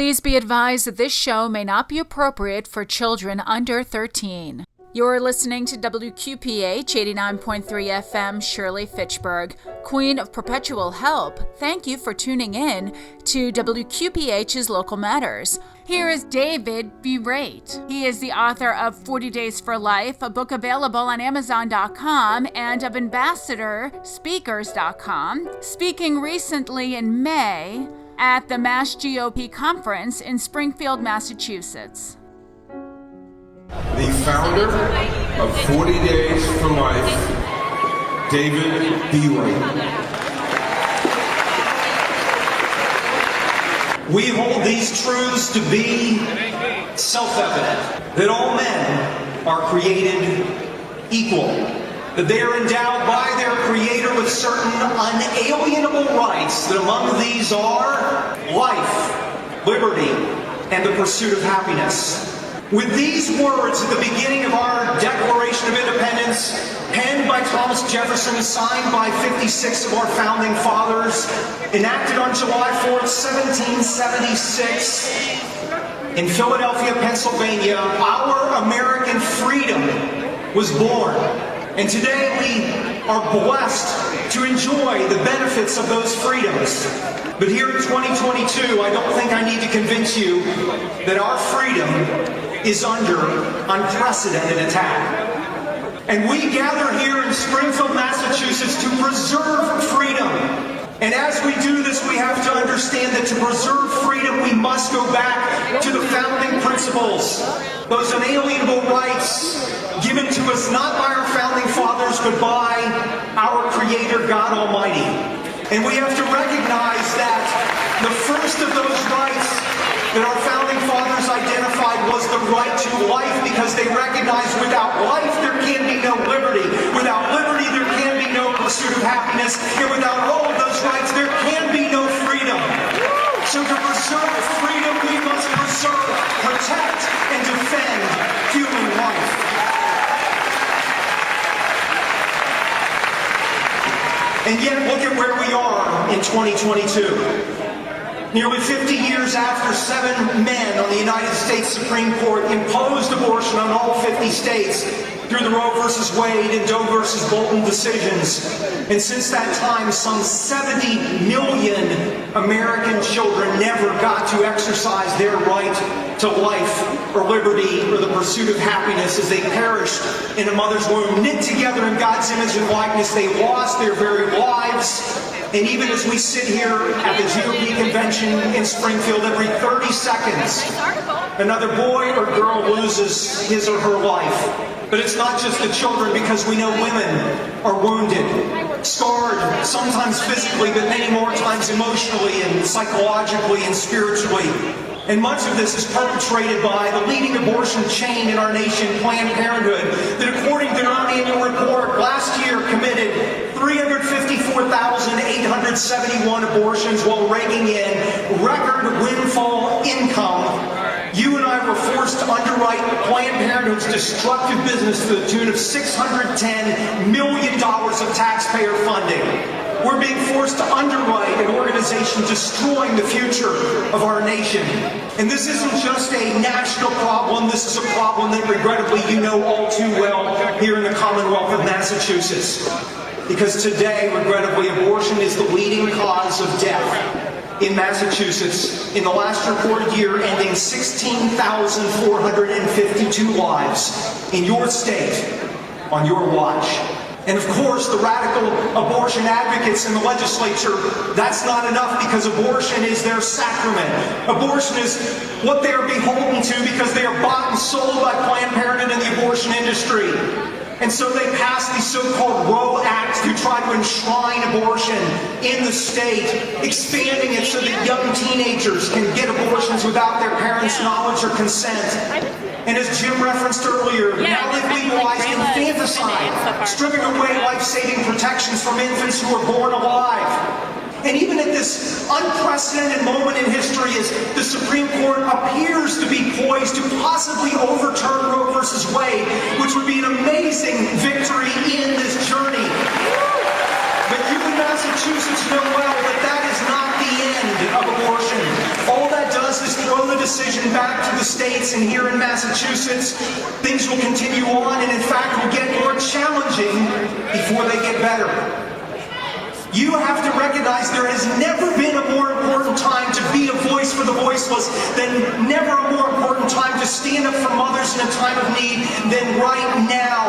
Please be advised that this show may not be appropriate for children under 13. You're listening to WQPH 89.3 FM Shirley-Fitchburg, Queen of Perpetual Help. Thank you for tuning in to WQPH's Local Matters. Here is David Berait. He is the author of 40 Days for Life, a book available on Amazon.com, and of AmbassadorSpeakers.com, speaking recently in May at the Mass GOP Conference in Springfield, Massachusetts. The founder of 40 Days for Life, David Berait. We hold these truths to be self-evident, that all men are created equal, that they are endowed by their Creator with certain unalienable rights, that among these are life, liberty, and the pursuit of happiness. With these words at the beginning of our Declaration of Independence, penned by Thomas Jefferson, signed by 56 of our founding fathers, enacted on July 4th, 1776, in Philadelphia, Pennsylvania, our American freedom was born. And today we are blessed to enjoy the benefits of those freedoms. But here in 2022, I don't think I need to convince you that our freedom is under unprecedented attack. And we gather here in Springfield, Massachusetts to preserve freedom. And as we do this, we have to understand that to preserve freedom, we must go back to the founding principles, those unalienable rights given to us not by our founding fathers, but by our Creator, God Almighty. And we have to recognize that the first of those rights that our founding fathers identified was the right to life, because they recognized without life there can be no liberty. Without liberty there can be no pursuit of happiness. And without all of those rights there can be no freedom. So to preserve freedom we must preserve, protect, and defend human life. And yet look at where we are in 2022. Nearly 50 years after 7 men on the United States Supreme Court imposed abortion on all 50 states through the Roe v. Wade and Doe v. Bolton decisions. And since that time, some 70 million American children never got to exercise their right to life or liberty or the pursuit of happiness as they perished in a mother's womb. Knit together in God's image and likeness, they lost their very lives. And even as we sit here at the GOP convention in Springfield, every 30 seconds, another boy or girl loses his or her life. But it's not just the children, because we know women are wounded, scarred, sometimes physically, but many more times emotionally and psychologically and spiritually. And much of this is perpetrated by the leading abortion chain in our nation, Planned Parenthood, that according to their own annual report, last year committed 354,871 abortions while raking in record windfall income. You and I were forced to underwrite Planned Parenthood's destructive business to the tune of $610 million of taxpayer funding. We're being forced to underwrite an organization destroying the future of our nation. And this isn't just a national problem, this is a problem that regrettably you know all too well here in the Commonwealth of Massachusetts. Because today, regrettably, abortion is the leading cause of death in Massachusetts. In the last reported year, ending 16,452 lives in your state on your watch. And of course, the radical abortion advocates in the legislature, that's not enough, because abortion is their sacrament. Abortion is what they are beholden to, because they are bought and sold by Planned Parenthood and the abortion industry. And so they passed the so-called Roe Act to try to enshrine abortion in the state, expanding it so that young teenagers can get abortions without their parents' knowledge or consent. And as Jim referenced earlier, now they've legalized infanticide, stripping away life-saving protections from infants who are born alive. And even at this unprecedented moment in history, as the Supreme Court appears to be poised to possibly overturn Roe v. Wade, which would be an amazing victory in this journey. But you in Massachusetts know well that that is not the end of abortion. All that does is throw abortion back to the states and here in Massachusetts, things will continue on and in fact will get more challenging before they get better. You have to recognize there has never been a more important time to be a voice for the voiceless than never a more important time to stand up for mothers in a time of need than right now.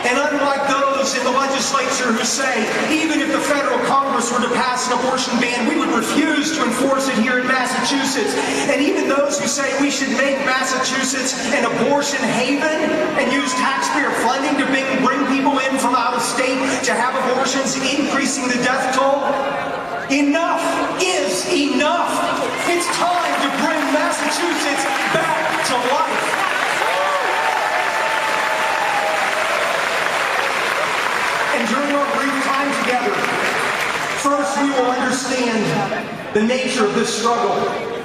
And unlike those in the legislature who say, even if the federal Congress were to pass an abortion ban, we would refuse to enforce it here in Massachusetts. And even those who say we should make Massachusetts an abortion haven and use taxpayer funding to bring people in from out of state to have abortions, increasing the death toll. Enough is enough. It's time to bring Massachusetts back to life. And during our brief time together, first we will understand the nature of this struggle.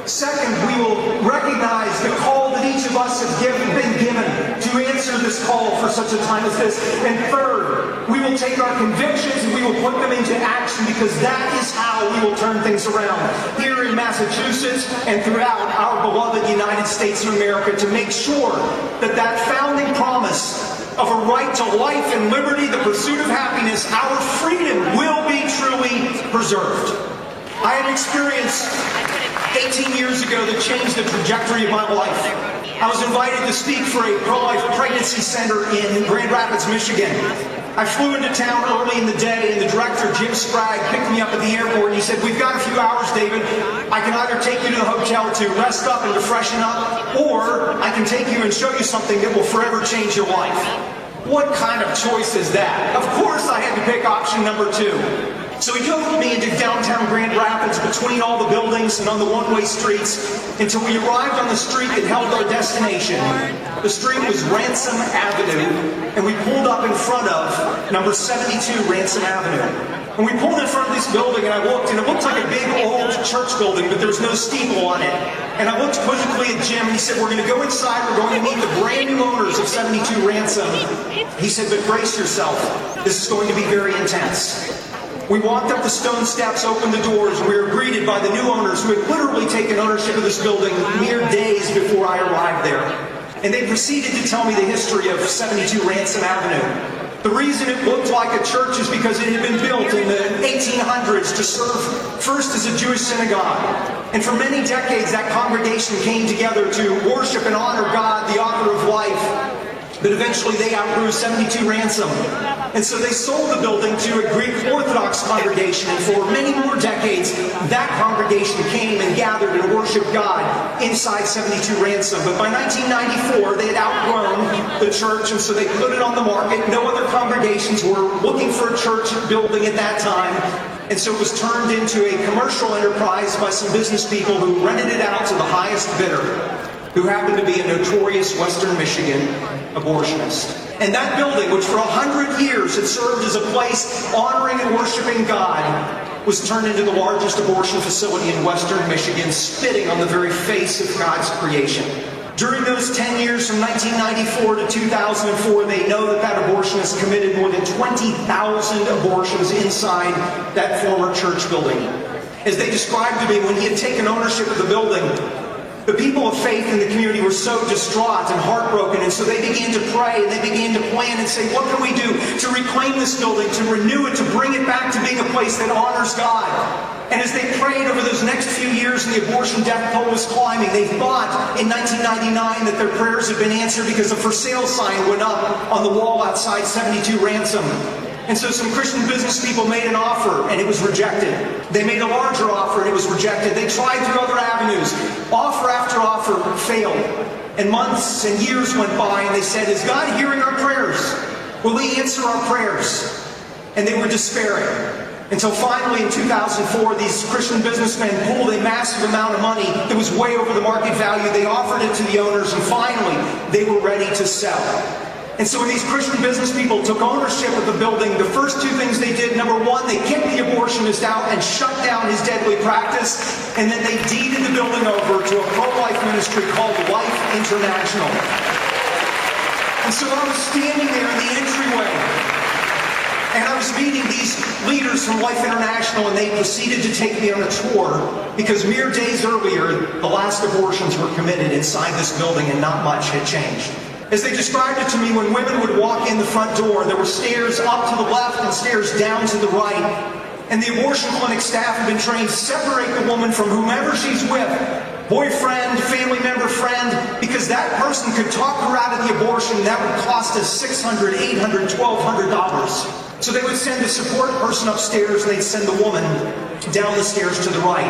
Second, we will recognize the call that each of us have been given to answer this call for such a time as this. And third, we will take our convictions and we will put them into action, because that is how we will turn things around here in Massachusetts and throughout our beloved United States of America, to make sure that that founding promise of a right to life and liberty, the pursuit of happiness, our freedom will be truly preserved. I had an experience 18 years ago that changed the trajectory of my life. I was invited to speak for a pro-life pregnancy center in Grand Rapids, Michigan. I flew into town early in the day, and the director, Jim Sprague, picked me up at the airport, and he said, "We've got a few hours, David. I can either take you to the hotel to rest up and to freshen up, or I can take you and show you something that will forever change your life." What kind of choice is that? Of course I had to pick option number 2. So he drove me into downtown Grand Rapids, between all the buildings and on the one-way streets, until we arrived on the street that held our destination. The street was Ransom Avenue, and we pulled up in front of number 72 Ransom Avenue. And we pulled in front of this building, and I looked, and it looked like a big old church building, but there was no steeple on it. And I looked quizzically at Jim, and he said, "We're going to go inside, we're going to meet the brand new owners of 72 Ransom." He said, "But brace yourself, this is going to be very intense." We walked up the stone steps, opened the doors, and we were greeted by the new owners who had literally taken ownership of this building mere days before I arrived there. And they proceeded to tell me the history of 72 Ransom Avenue. The reason it looked like a church is because it had been built in the 1800s to serve first as a Jewish synagogue. And for many decades, that congregation came together to worship and honor God, the author of life. But eventually they outgrew 72 Ransom. And so they sold the building to a Greek Orthodox congregation. And for many more decades, that congregation came and gathered and worshiped God inside 72 Ransom. But by 1994, they had outgrown the church, and so they put it on the market. No other congregations were looking for a church building at that time. And so it was turned into a commercial enterprise by some business people who rented it out to the highest bidder, who happened to be a notorious Western Michigan abortionist. And that building, which for 100 years had served as a place honoring and worshiping God, was turned into the largest abortion facility in Western Michigan, spitting on the very face of God's creation. During those 10 years from 1994 to 2004, they know that that abortionist committed more than 20,000 abortions inside that former church building. As they described to me, when he had taken ownership of the building, the people of faith in the community were so distraught and heartbroken, and so they began to pray and they began to plan and say, what can we do to reclaim this building, to renew it, to bring it back to being a place that honors God? And as they prayed over those next few years and the abortion death toll was climbing, they thought in 1999 that their prayers had been answered, because a for sale sign went up on the wall outside 72 Ransom. And so some Christian business people made an offer, and it was rejected. They made a larger offer, and it was rejected. They tried through other avenues. Offer after offer failed. And months and years went by, and they said, is God hearing our prayers? Will He answer our prayers? And they were despairing. Until finally in 2004, these Christian businessmen pulled a massive amount of money that was way over the market value. They offered it to the owners, and finally they were ready to sell. And so when these Christian business people took ownership of the building, the first two things they did, number one, they kicked the abortionist out and shut down his deadly practice, and then they deeded the building over to a pro-life ministry called Life International. And so I was standing there in the entryway, And I was meeting these leaders from Life International, and they proceeded to take me on a tour because mere days earlier, the last abortions were committed inside this building and not much had changed. As they described it to me, when women would walk in the front door, there were stairs up to the left and stairs down to the right. And the abortion clinic staff had been trained to separate the woman from whomever she's with, boyfriend, family member, friend, because that person could talk her out of the abortion. That would cost us $600, $800, $1,200. So they would send the support person upstairs, and they'd send the woman down the stairs to the right.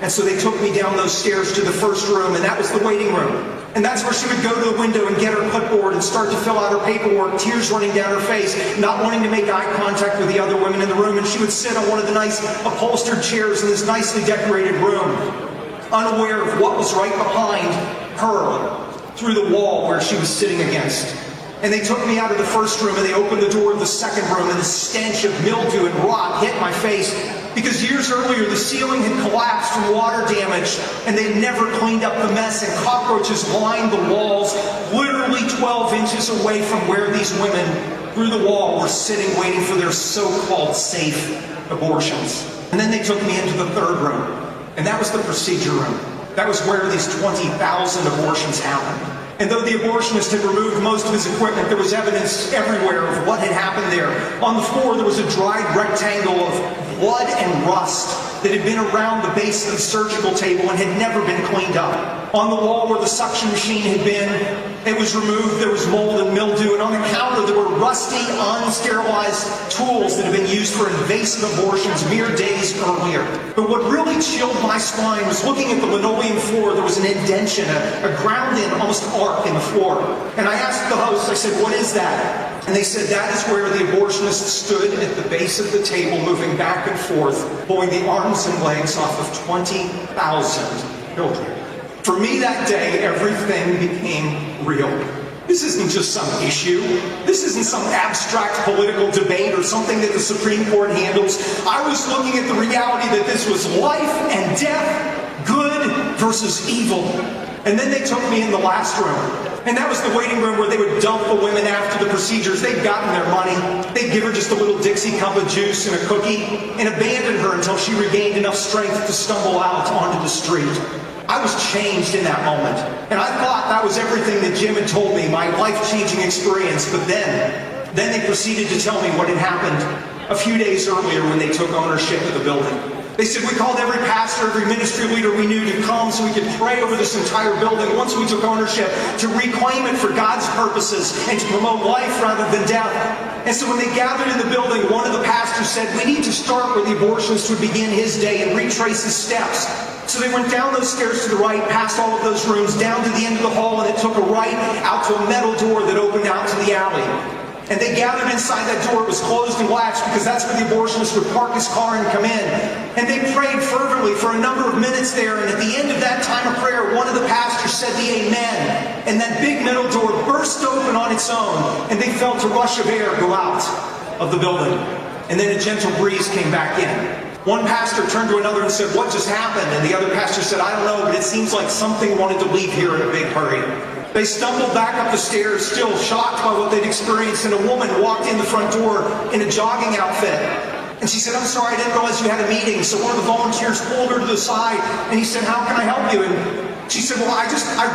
And so they took me down those stairs to the first room, and that was the waiting room. And that's where she would go to the window and get her clipboard and start to fill out her paperwork, tears running down her face, not wanting to make eye contact with the other women in the room. And she would sit on one of the nice upholstered chairs in this nicely decorated room, unaware of what was right behind her through the wall where she was sitting against. And they took me out of the first room, and they opened the door of the second room, and the stench of mildew and rot hit my face. Because years earlier, the ceiling had collapsed from water damage, and they had never cleaned up the mess, and cockroaches lined the walls, literally 12 inches away from where these women, through the wall, were sitting waiting for their so-called safe abortions. And then they took me into the third room, and that was the procedure room. That was where these 20,000 abortions happened. And though the abortionist had removed most of his equipment, there was evidence everywhere of what had happened there. On the floor, there was a dried rectangle of blood and rust that had been around the base of the surgical table and had never been cleaned up. On the wall where the suction machine had been, it was removed. There was mold and mildew. And on the counter, there were rusty, unsterilized tools that had been used for invasive abortions mere days earlier. But what really chilled my spine was looking at the linoleum floor. There was an indention, a ground-in, almost arc in the floor. And I asked the host, I said, "What is that?" And they said, "That is where the abortionist stood at the base of the table, moving back and forth, pulling the arms and legs off of 20,000 children." For me that day, everything became real. This isn't just some issue. This isn't some abstract political debate or something that the Supreme Court handles. I was looking at the reality that this was life and death, good versus evil. And then they took me in the last room. And that was the waiting room where they would dump the women after the procedures. They'd gotten their money. They'd give her just a little Dixie cup of juice and a cookie and abandon her until she regained enough strength to stumble out onto the street. I was changed in that moment. And I thought that was everything that Jim had told me, my life-changing experience. But then they proceeded to tell me what had happened a few days earlier when they took ownership of the building. They said, "We called every pastor, every ministry leader we knew to come so we could pray over this entire building once we took ownership, to reclaim it for God's purposes and to promote life rather than death." And so when they gathered in the building, one of the pastors said, "We need to start where the abortionist would begin his day and retrace his steps." So they went down those stairs to the right, past all of those rooms, down to the end of the hall, and it took a right out to a metal door that opened out to the alley. And they gathered inside that door. It was closed and latched because that's where the abortionist would park his car and come in. And they prayed fervently for a number of minutes there. And at the end of that time of prayer, one of the pastors said the amen. And that big metal door burst open on its own. And they felt a rush of air go out of the building. And then a gentle breeze came back in. One pastor turned to another and said, "What just happened?" And the other pastor said, "I don't know, but it seems like something wanted to leave here in a big hurry." They stumbled back up the stairs, still shocked by what they'd experienced, and a woman walked in the front door in a jogging outfit. And she said, "I'm sorry, I didn't realize you had a meeting." So one of the volunteers pulled her to the side, and he said, "How can I help you?" And she said, "Well, I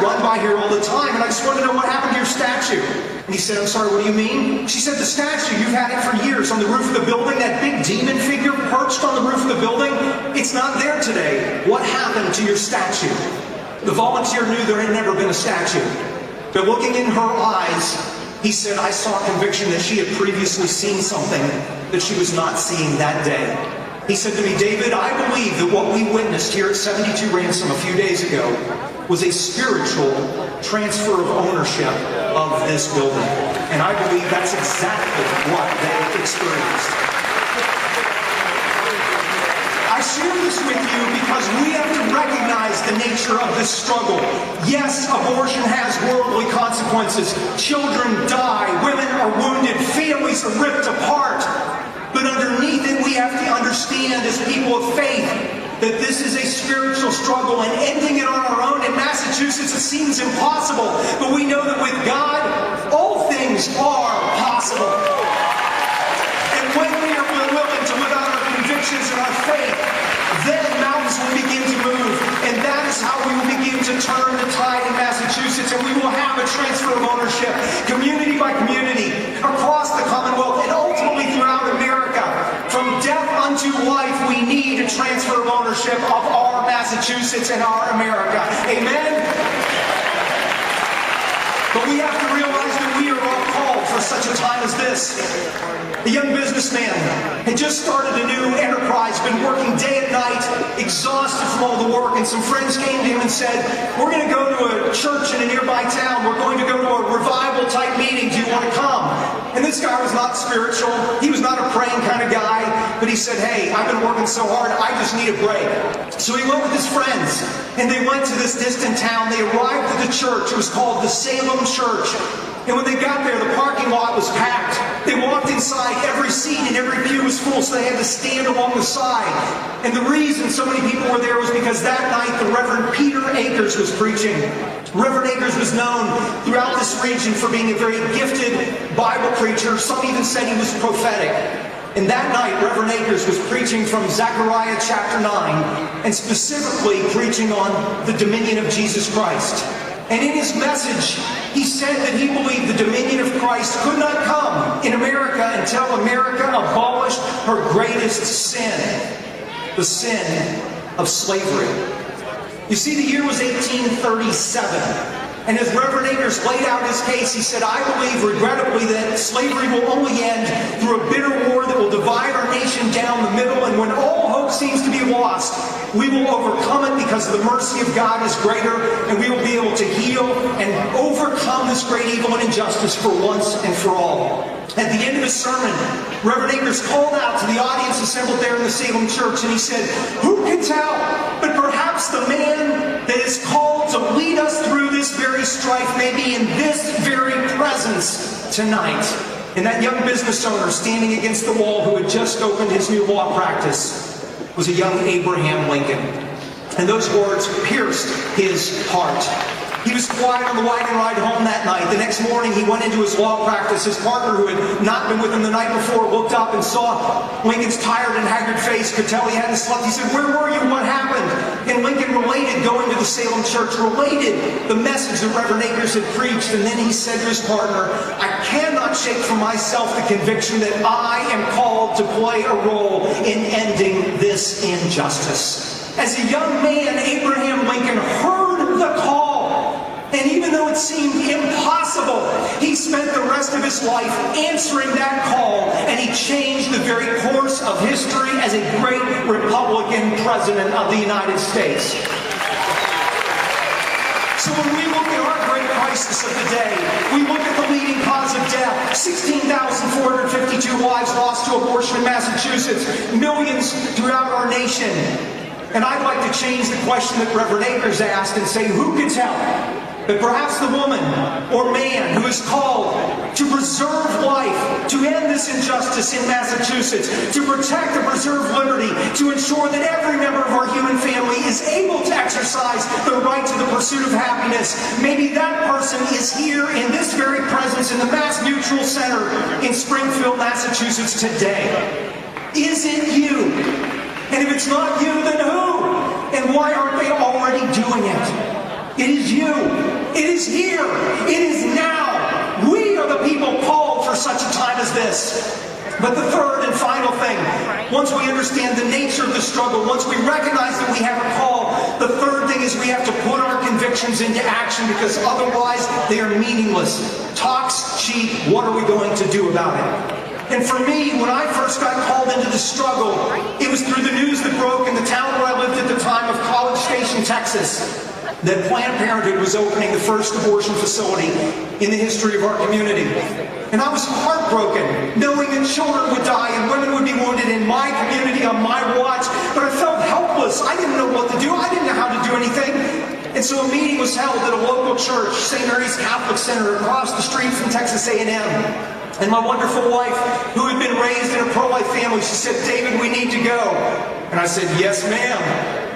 run by here all the time, and I just wanted to know what happened to your statue." And he said, "I'm sorry, what do you mean?" She said, "The statue, you've had it for years on the roof of the building, that big demon figure perched on the roof of the building. It's not there today. What happened to your statue?" The volunteer knew there had never been a statue. But looking in her eyes, he said, "I saw conviction that she had previously seen something that she was not seeing that day." He said to me, "David, I believe that what we witnessed here at 72 Ransom a few days ago was a spiritual transfer of ownership of this building." And I believe that's exactly what they experienced. I share this with you because we have to recognize the nature of this struggle. Yes, abortion has worldly consequences. Children die, women are wounded, families are ripped apart. But underneath it, we have to understand as people of faith that this is a spiritual struggle, and ending it on our own in Massachusetts, it seems impossible. But we know that with God, all things are possible. And when faith, then mountains will begin to move. And that is how we will begin to turn the tide in Massachusetts. And we will have a transfer of ownership, community by community, across the Commonwealth, and ultimately throughout America. From death unto life, we need a transfer of ownership of our Massachusetts and our America. Amen? But we have to realize that we are all called for such a time as this. A young businessman had just started a new enterprise, been working day and night, exhausted from all the work, and some friends came to him and said, we're going to go to a church in a nearby town. We're going to go to a revival type meeting. Do you want to come? And this guy was not spiritual. He was not a praying kind of guy, but he said, hey, I've been working so hard, I just need a break. So he went with his friends, and they went to this distant town. They arrived at the church. It was called the Salem Church. And when they got there, the parking lot was packed. They walked inside, every seat and every pew was full, so they had to stand along the side. And the reason so many people were there was because that night the Reverend Peter Akers was preaching. Reverend Akers was known throughout this region for being a very gifted Bible preacher. Some even said he was prophetic. And that night, Reverend Akers was preaching from Zechariah chapter 9, and specifically preaching on the dominion of Jesus Christ. And in his message, he said that he believed the dominion of Christ could not come in America until America abolished her greatest sin, the sin of slavery. You see, the year was 1837. And as Reverend Akers laid out his case, he said, I believe, regrettably, that slavery will only end through a bitter war that will divide our nation down the middle. And when all hope seems to be lost, we will overcome it because the mercy of God is greater, and we will be able to heal and overcome this great evil and injustice for once and for all. At the end of his sermon, Reverend Akers called out to the audience assembled there in the Salem Church, and he said, who can tell, but perhaps the man that is called to lead us through this very strife may be in this very presence tonight. And that young business owner standing against the wall who had just opened his new law practice was a young Abraham Lincoln. And those words pierced his heart. He was quiet on the wagon ride home that night. The next morning he went into his law practice. His partner, who had not been with him the night before, looked up and saw Lincoln's tired and haggard face, could tell he hadn't slept. He said, where were you? What happened? And Lincoln related going to the Salem Church, related the message that Reverend Akers had preached. And then he said to his partner, I cannot shake from myself the conviction that I am called to play a role in ending this injustice. As a young man, Abraham Lincoln heard the call. And even though it seemed impossible, he spent the rest of his life answering that call, and he changed the very course of history as a great Republican president of the United States. So when we look at our great crisis of the day, we look at the leading cause of death, 16,452 lives lost to abortion in Massachusetts, millions throughout our nation. And I'd like to change the question that Reverend Akers asked and say, who can tell? But perhaps the woman or man who is called to preserve life, to end this injustice in Massachusetts, to protect and preserve liberty, to ensure that every member of our human family is able to exercise the right to the pursuit of happiness. Maybe that person is here in this very presence in the Mass Mutual Center in Springfield, Massachusetts today. Is it you? And if it's not you, then who? And why aren't they already doing it? It is you. It is here. It is now. We are the people called for such a time as this. But the third and final thing, once we understand the nature of the struggle, once we recognize that we have a call, the third thing is we have to put our convictions into action, because otherwise they are meaningless. Talk's cheap. What are we going to do about it? And for me, when I first got called into the struggle, it was through the news that broke in the town where I lived at the time of College Station, Texas, that Planned Parenthood was opening the first abortion facility in the history of our community. And I was heartbroken, knowing that children would die and women would be wounded in my community on my watch, but I felt helpless. I didn't know what to do. I didn't know how to do anything. And so a meeting was held at a local church, St. Mary's Catholic Center, across the street from Texas A&M. And my wonderful wife, who had been raised in a pro-life family, she said, David, we need to go. And I said, yes, ma'am.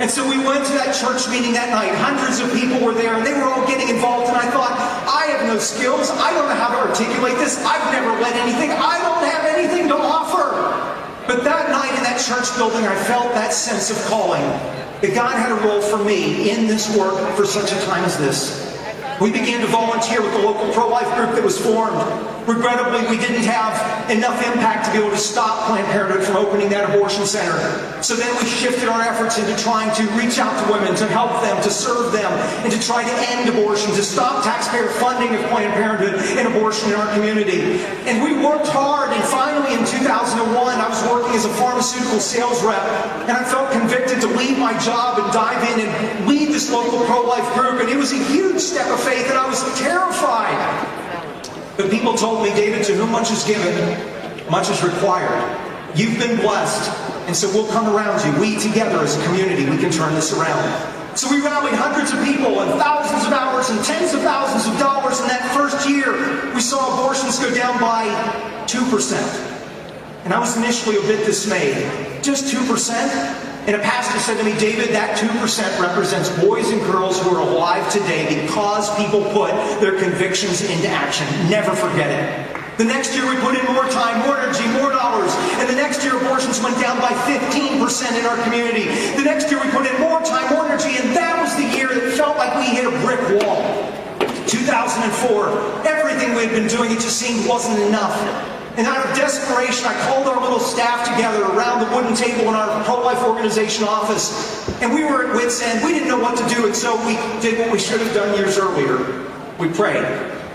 And so we went to that church meeting that night. Hundreds of people were there, and they were all getting involved. And I thought, I have no skills. I don't know how to articulate this. I've never led anything. I don't have anything to offer. But that night in that church building, I felt that sense of calling, that God had a role for me in this work for such a time as this. We began to volunteer with the local pro-life group that was formed. Regrettably, we didn't have enough impact to be able to stop Planned Parenthood from opening that abortion center. So then we shifted our efforts into trying to reach out to women, to help them, to serve them, and to try to end abortion, to stop taxpayer funding of Planned Parenthood and abortion in our community. And we worked hard, and finally in 2001, I was working as a pharmaceutical sales rep, and I felt convicted to leave my job and dive in and lead this local pro-life group. And it was a huge step of faith, and I was terrified. But people told me, David, to whom much is given, much is required. You've been blessed, and so we'll come around you. We together as a community, we can turn this around. So we rallied hundreds of people and thousands of hours and tens of thousands of dollars. In that first year, we saw abortions go down by 2%. And I was initially a bit dismayed. Just 2%? And a pastor said to me, David, that 2% represents boys and girls who are alive today because people put their convictions into action. Never forget it. The next year we put in more time, more energy, more dollars. And the next year abortions went down by 15% in our community. The next year we put in more time, more energy, and that was the year that felt like we hit a brick wall. 2004, everything we had been doing, it just seemed wasn't enough. And out of desperation, I called our little staff together around the wooden table in our pro-life organization office. And we were at wit's end. We didn't know what to do. And so we did what we should have done years earlier. We prayed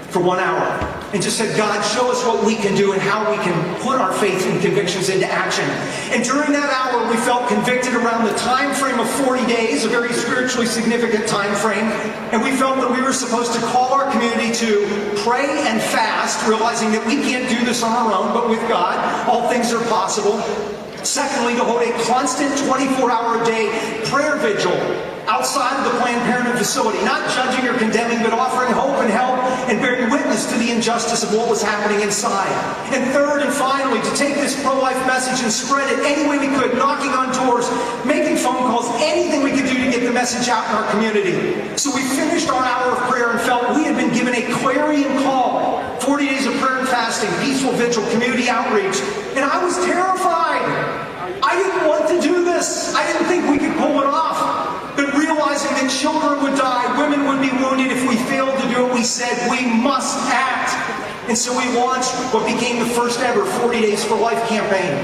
for 1 hour and just said, God, show us what we can do and how we can put our faith and convictions into action. And during that hour, we felt convicted around the time frame of 40 days, a very spiritually significant time frame. And we felt that we were supposed to call our community to pray and fast, realizing that we can't do this on our own, but with God, all things are possible. Secondly, to hold a constant 24-hour-a-day prayer vigil outside of the Planned Parenthood facility, not judging or condemning, but offering hope and help and bearing witness to the injustice of what was happening inside. And third and finally, to take this pro-life message and spread it any way we could, knocking on doors, making phone calls, anything we could do to get the message out in our community. So we finished our hour of prayer and felt we had been given a clarion call. 40 days of prayer and fasting, peaceful vigil, community outreach. And I was terrified. I didn't want to do this. I didn't think we could pull it off. But realizing that children would die, women would be wounded if we failed to do what we said, we must act. And so we launched what became the first ever 40 Days for Life campaign.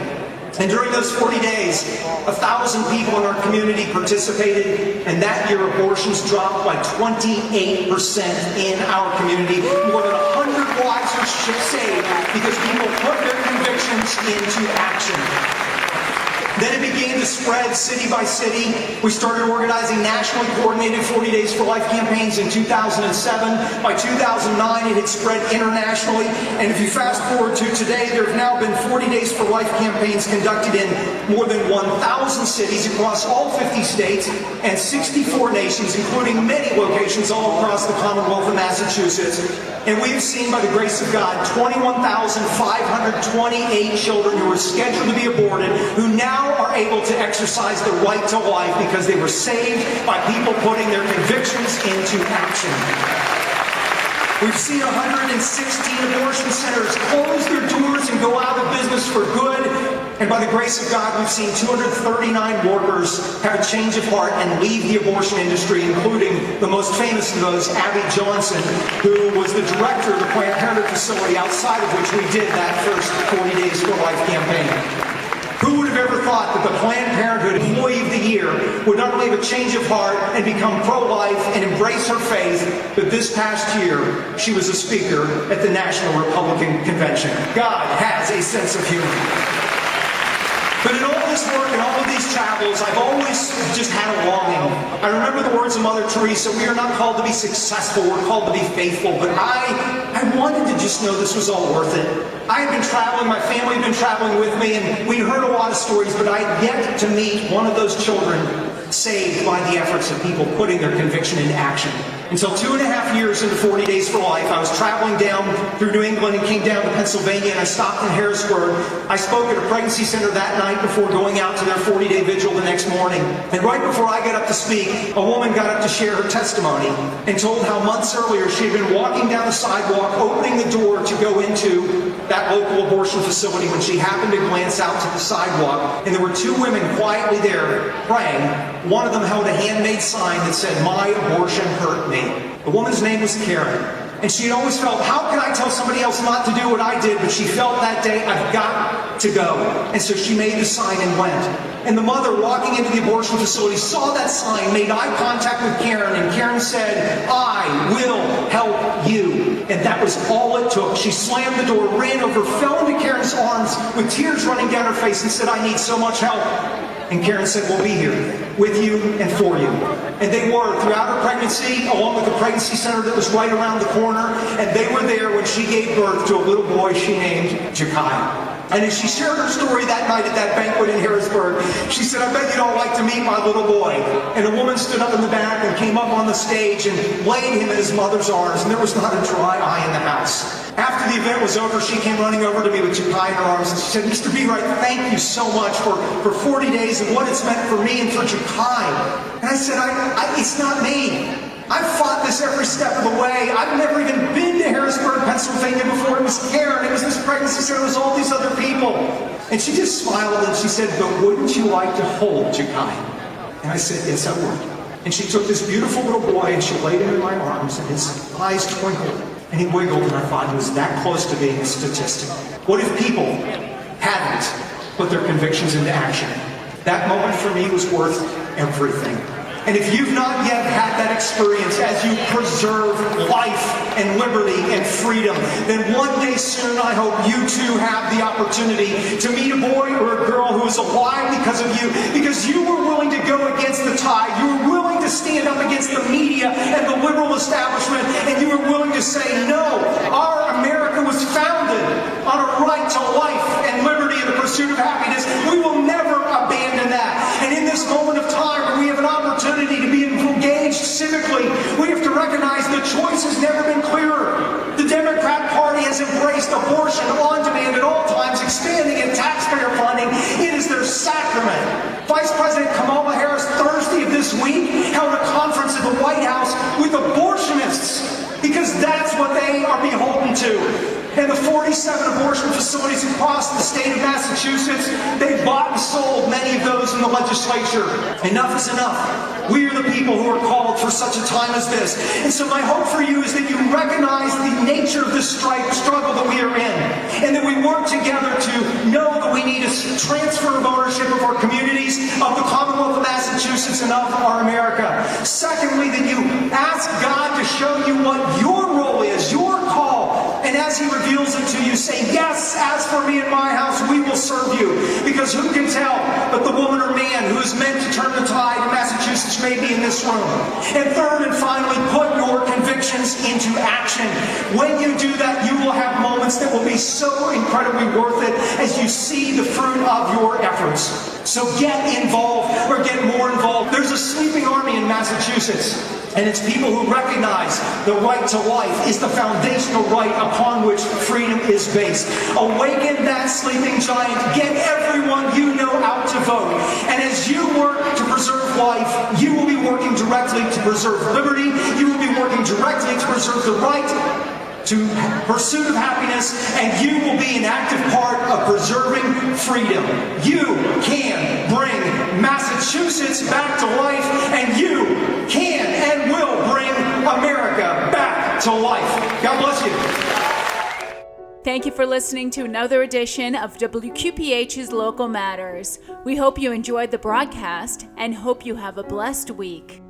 And during those 40 days, 1,000 people in our community participated, and that year abortions dropped by 28% in our community. More than 100 lives were saved because people put their convictions into action. Then it began to spread city by city. We started organizing nationally coordinated 40 Days for Life campaigns in 2007. By 2009, it had spread internationally. And if you fast forward to today, there have now been 40 Days for Life campaigns conducted in more than 1,000 cities across all 50 states and 64 nations, including many locations all across the Commonwealth of Massachusetts. And we've seen, by the grace of God, 21,528 children who were scheduled to be aborted, who now are able to exercise the right to life because they were saved by people putting their convictions into action. We've seen 116 abortion centers close their doors and go out of business for good. And by the grace of God, we've seen 239 workers have a change of heart and leave the abortion industry, including the most famous of those, Abby Johnson, who was the director of the Planned Parenthood facility outside of which we did that first 40 Days for Life campaign. Who would have ever thought that the Planned Parenthood Employee of the Year would not only have a change of heart and become pro-life and embrace her faith, but this past year, she was a speaker at the National Republican Convention. God has a sense of humor. But in all this work and all of these travels, I've always just had a longing. I remember the words of Mother Teresa, we are not called to be successful, we're called to be faithful. But I wanted to just know this was all worth it. I had been traveling, my family had been traveling with me, and we'd heard a lot of stories, but I had yet to meet one of those children saved by the efforts of people putting their conviction into action. until 2.5 years into 40 Days for Life. I was traveling down through New England and came down to Pennsylvania, and I stopped in Harrisburg. I spoke at a pregnancy center that night before going out to their 40-day vigil the next morning. And right before I got up to speak, a woman got up to share her testimony and told how months earlier she had been walking down the sidewalk, opening the door to go into that local abortion facility when she happened to glance out to the sidewalk, and there were two women quietly there praying. One of them held a handmade sign that said, "My abortion hurt me." The woman's name was Karen, and she had always felt, how can I tell somebody else not to do what I did? But she felt that day, I've got to go. And so she made the sign and went. And the mother, walking into the abortion facility, saw that sign, made eye contact with Karen, and Karen said, "I will help you." And that was all it took. She slammed the door, ran over, fell into Karen's arms with tears running down her face and said, "I need so much help." And Karen said, "We'll be here with you and for you." And they were throughout her pregnancy, along with the pregnancy center that was right around the corner. And they were there when she gave birth to a little boy she named Jekiah. And as she shared her story that night at that banquet in Harrisburg, she said, "I bet you'd all like to meet my little boy." And a woman stood up in the back and came up on the stage and laid him in his mother's arms, and there was not a dry eye in the house. After the event was over, she came running over to me with Jekiah in her arms, and she said, "Mr. Berait, thank you so much for 40 days and what it's meant for me and for Jekiah." And I said, it's not me. I've fought this every step of the way. I've never even been to Harrisburg, Pennsylvania before. It was Karen, it was this pregnancy center, it was all these other people. And she just smiled and she said, "But wouldn't you like to hold Jekiah?" And I said, "Yes, I would." And she took this beautiful little boy and she laid him in my arms, and his eyes twinkled and he wiggled, and I thought he was that close to being a statistic. What if people hadn't put their convictions into action? That moment for me was worth everything. And if you've not yet had that experience as you preserve life and liberty and freedom, then one day soon I hope you too have the opportunity to meet a boy or a girl who is alive because of you, because you were willing to go against the tide. You were willing to stand up against the media and the liberal establishment, and you were willing to say, no, our America was founded on a right to life and liberty and the pursuit of happiness. We will never abandon that. And in this moment of time where we have an opportunity to be engaged civically, we have to recognize the choice has never been clearer. The Democrat Party has embraced abortion on demand at all times, expanding in taxpayer funding. It is their sacrament. Vice President Kamala Harris Thursday of this week held a conference at the White House with abortionists, because that's what they are beholden to. And the 47 abortion facilities across the state of Massachusetts, they bought and sold many of those in the legislature. Enough is enough. We are the people who are called for such a time as this. And so my hope for you is that you recognize the nature of this struggle that we are in, and that we work together to know that we need a transfer of ownership of our communities, of the Commonwealth of Massachusetts, and of our America. Secondly, that you ask God to show you what your role is, your call, and as He reveals it to you, say, yes, as for me and my house, we will serve you. Because who can tell but the woman or man who is meant to turn the tide in Massachusetts may be in this room. And third and finally, put your convictions into action. When you do that, you will have moments that will be so incredibly worth it as you see the fruit of your efforts. So get involved, or get more involved. There's a sleeping army in Massachusetts, and it's people who recognize the right to life is the foundational right upon which freedom is based. Awaken that sleeping giant. Get everyone you know out to vote. And as you work to preserve life, you will be working directly to preserve liberty. You will be working directly to preserve the right to pursuit of happiness, and you will be an active part of preserving freedom. You can bring Massachusetts back to life, and you can and will bring America back to life. God bless you. Thank you for listening to another edition of WQPH's Local Matters. We hope you enjoyed the broadcast and hope you have a blessed week.